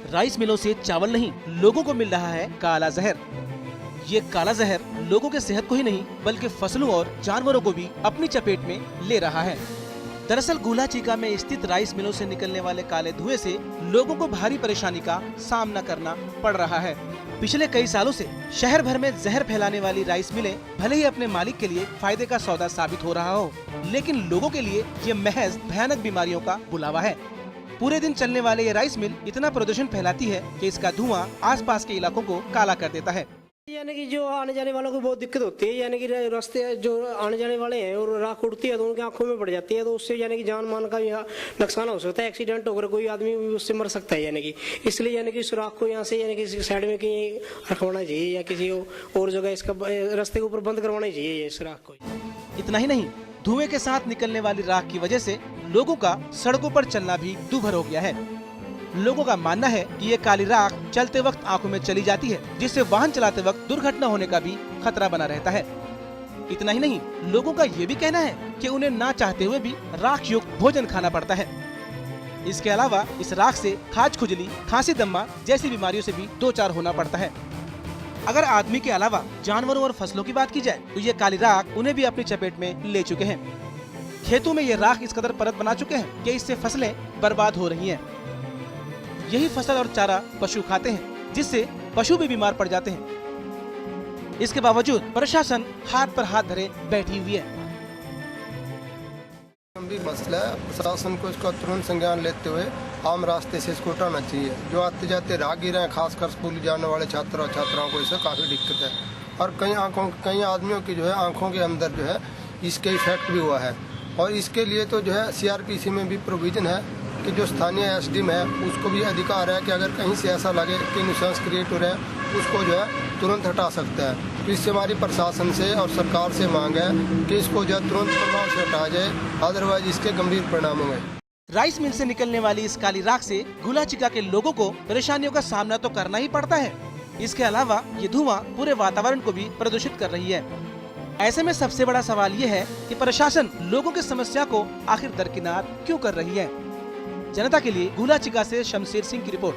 Rice मिलों से चावल नहीं, लोगों को मिल रहा है काला जहर। ये काला जहर लोगों के सेहत को ही नहीं बल्कि फसलों और जानवरों को भी अपनी चपेट में ले रहा है। दरअसल गुला चिका में स्थित राइस मिलों से निकलने वाले काले धुएं से लोगों को भारी परेशानी का सामना करना पड़ रहा है। पिछले कई सालों से शहर भर में जहर फैलाने वाली राइस मिलें भले ही अपने मालिक के लिए फायदे का सौदा साबित हो रहा हो, लेकिन लोगों के लिए ये महज भयानक बीमारियों का बुलावा है। पूरे दिन चलने वाले ये राइस मिल इतना प्रदूषण फैलाती है कि इसका धुआं आसपास के इलाकों को काला कर देता है। यानी कि जो आने जाने वालों को बहुत दिक्कत होती है, यानी कि रास्ते जो आने जाने वाले हैं और राख उड़ती है तो उनकी आंखों में पड़ जाती है, तो उससे यानी कि जान मान का नुकसान हो सकता है। एक्सीडेंट होकर कोई आदमी उससे मर सकता है। यानी कि इसलिए यानी कि सुराख को यहाँ से यानी कि साइड में कहीं रखवाना चाहिए या किसी और जगह इसका रास्ते के ऊपर बंद करवाना चाहिए ये सुराख को। इतना ही नहीं, धुएं के साथ निकलने वाली राख की वजह से लोगों का सड़कों पर चलना भी दूभर हो गया है। लोगों का मानना है कि ये काली राख चलते वक्त आंखों में चली जाती है, जिससे वाहन चलाते वक्त दुर्घटना होने का भी खतरा बना रहता है। इतना ही नहीं, लोगों का ये भी कहना है कि उन्हें ना चाहते हुए भी राख युक्त भोजन खाना पड़ता है। इसके अलावा इस राख से खाज खुजली, खांसी दम्मा जैसी बीमारियों से भी दो चार होना पड़ता है। अगर आदमी के अलावा जानवरों और फसलों की बात की जाए तो ये काली राख उन्हें भी अपनी चपेट में ले चुके हैं। खेतों में ये राख इस कदर परत बना चुके हैं कि इससे फसलें बर्बाद हो रही हैं। यही फसल और चारा पशु खाते हैं, जिससे पशु भी बीमार पड़ जाते हैं। इसके बावजूद प्रशासन हाथ पर हाथ धरे बैठी हुई है। गंभीर मसला है, प्रशासन को इसका तुरंत संज्ञान लेते हुए आम रास्ते से इसको हटाना चाहिए। जो आते जाते राहगीर हैं, खासकर स्कूल जाने वाले छात्र और छात्राओं को इससे काफ़ी दिक्कत है। और कई आदमियों की जो है आंखों के अंदर जो है इसके इफेक्ट भी हुआ है। और इसके लिए तो जो है CRPC में भी प्रोविजन है कि जो स्थानीय SDM है उसको भी अधिकार है कि अगर कहीं से ऐसा लगे कि न्यूसेंस क्रिएट हो रहा है उसको जो है तुरंत हटा सकता है। तो इससे हमारी प्रशासन से और सरकार से मांग है कि इसको जो है तुरंत प्रभाव से हटाया जाए, अदरवाइज इसके गंभीर परिणाम होंगे। राइस मिल से निकलने वाली इस काली राख से गुला चिका के लोगों को परेशानियों का सामना तो करना ही पड़ता है। इसके अलावा ये धुआं पूरे वातावरण को भी प्रदूषित कर रही है। ऐसे में सबसे बड़ा सवाल ये है कि प्रशासन लोगों की समस्या को आखिर दरकिनार क्यों कर रही है। जनता के लिए गुला चिका से शमशेर सिंह की रिपोर्ट।